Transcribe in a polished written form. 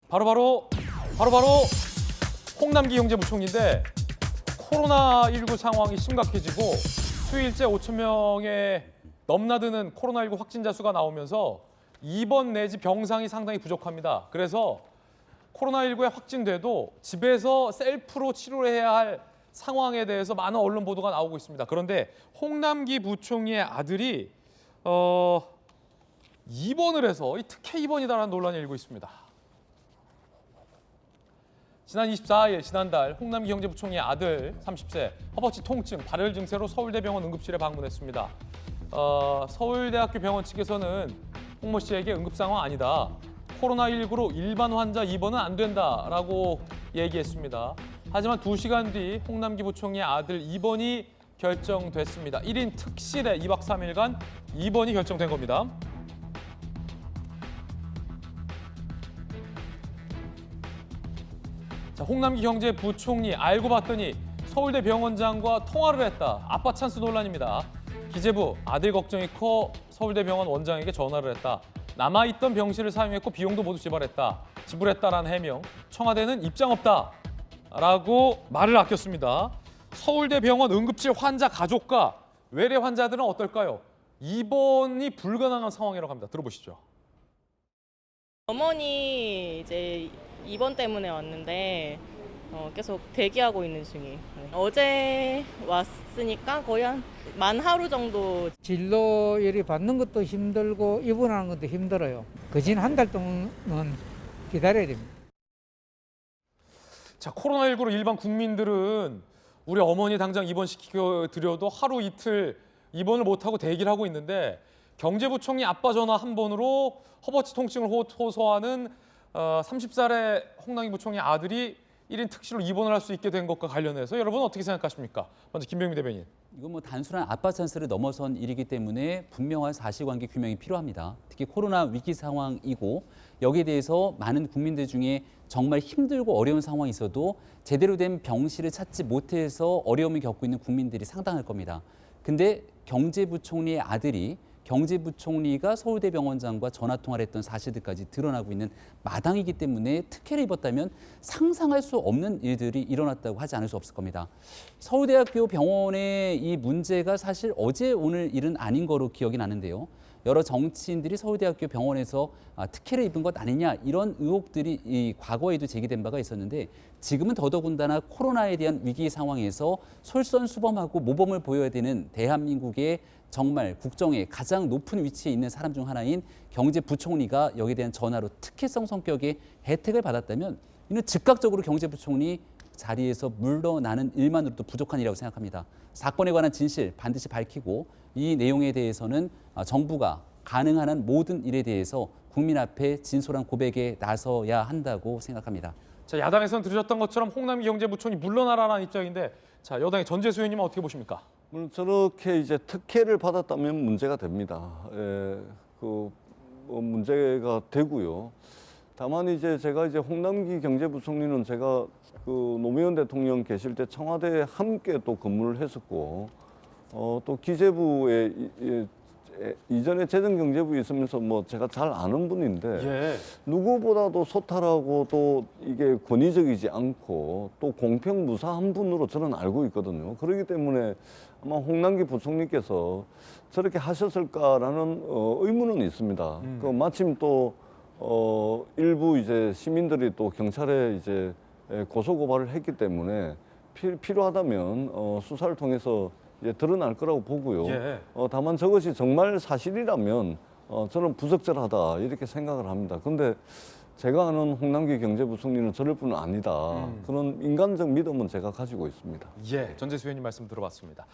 바로 홍남기 경제부총리인데 코로나19 상황이 심각해지고 수일째 5천 명의 넘나드는 코로나19 확진자 수가 나오면서 입원 내지 병상이 상당히 부족합니다. 그래서 코로나19에 확진돼도 집에서 셀프로 치료를 해야 할 상황에 대해서 많은 언론 보도가 나오고 있습니다. 그런데 홍남기 부총리의 아들이 입원을 해서 특혜 입원이다라는 논란이 일고 있습니다. 지난 24일 지난달 홍남기 경제부총리의 아들 30세 허벅지 통증, 발열 증세로 서울대병원 응급실에 방문했습니다. 서울대학교 병원 측에서는 홍모 씨에게 응급 상황 아니다. 코로나19로 일반 환자 입원은 안 된다라고 얘기했습니다. 하지만 2시간 뒤 홍남기 부총리의 아들 입원이 결정됐습니다. 1인 특실에 2박 3일간 입원이 결정된 겁니다. 자, 홍남기 경제부총리 알고 봤더니 서울대 병원장과 통화를 했다. 아빠 찬스 논란입니다. 기재부 아들 걱정이 커 서울대 병원 원장에게 전화를 했다. 남아있던 병실을 사용했고 비용도 모두 지불했다라는 해명. 청와대는 입장 없다라고 말을 아꼈습니다. 서울대 병원 응급실 환자 가족과 외래 환자들은 어떨까요? 입원이 불가능한 상황이라고 합니다. 들어보시죠. 어머니 이제 입원 때문에 왔는데 계속 대기하고 있는 중이에요. 어제 왔으니까 거의 만 하루 정도. 진료를 받는 것도 힘들고 입원하는 것도 힘들어요. 거진 한 달 동안은 기다려야 됩니다. 자, 코로나19로 일반 국민들은 우리 어머니 당장 입원시켜 드려도 하루 이틀 입원을 못하고 대기를 하고 있는데 경제부총리 아빠 전화 한 번으로 허벅지 통증을 호소하는 30살의 홍남기 부총리 아들이 1인 특실로 입원을 할 수 있게 된 것과 관련해서 여러분 어떻게 생각하십니까? 먼저 김병민 대변인. 이건 뭐 단순한 아빠 찬스를 넘어선 일이기 때문에 분명한 사실관계 규명이 필요합니다. 특히 코로나 위기 상황이고 여기에 대해서 많은 국민들 중에 정말 힘들고 어려운 상황이 있어도 제대로 된 병실을 찾지 못해서 어려움을 겪고 있는 국민들이 상당할 겁니다. 근데 경제부총리의 아들이 경제부총리가 서울대병원장과 전화통화를 했던 사실들까지 드러나고 있는 마당이기 때문에 특혜를 입었다면 상상할 수 없는 일들이 일어났다고 하지 않을 수 없을 겁니다. 서울대학교 병원의 이 문제가 사실 어제 오늘 일은 아닌 거로 기억이 나는데요. 여러 정치인들이 서울대학교 병원에서 특혜를 입은 것 아니냐 이런 의혹들이 이 과거에도 제기된 바가 있었는데 지금은 더더군다나 코로나에 대한 위기 상황에서 솔선수범하고 모범을 보여야 되는 대한민국의 정말 국정에 가장 높은 위치에 있는 사람 중 하나인 경제부총리가 여기에 대한 전화로 특혜성 성격의 혜택을 받았다면 이는 즉각적으로 경제부총리 자리에서 물러나는 일만으로도 부족한 일이라고 생각합니다. 사건에 관한 진실 반드시 밝히고 이 내용에 대해서는 정부가 가능한 한 모든 일에 대해서 국민 앞에 진솔한 고백에 나서야 한다고 생각합니다. 자, 야당에서는 들으셨던 것처럼 홍남기 경제부총리 물러나라라는 입장인데 자, 여당의 전재수 의원님은 어떻게 보십니까? 물론 저렇게 이제 특혜를 받았다면 문제가 됩니다. 문제가 되고요. 다만 이제 제가 이제 홍남기 경제부총리는 제가 노무현 대통령 계실 때 청와대에 함께 또 근무를 했었고, 또 기재부에 이전에 재정경제부에 있으면서 뭐 제가 잘 아는 분인데 예. 누구보다도 소탈하고 또 이게 권위적이지 않고 또 공평무사한 분으로 저는 알고 있거든요. 그렇기 때문에 아마 홍남기 부총리께서 저렇게 하셨을까라는 의문은 있습니다. 마침 또 일부 이제 시민들이 또 경찰에 이제 고소 고발을 했기 때문에 필요하다면 수사를 통해서 이제 드러날 거라고 보고요. 예. 다만 저것이 정말 사실이라면 저는 부적절하다 이렇게 생각을 합니다. 그런데 제가 아는 홍남기 경제부총리는 저럴 분은 아니다. 그런 인간적 믿음은 제가 가지고 있습니다. 예, 전재수 의원님 말씀 들어봤습니다.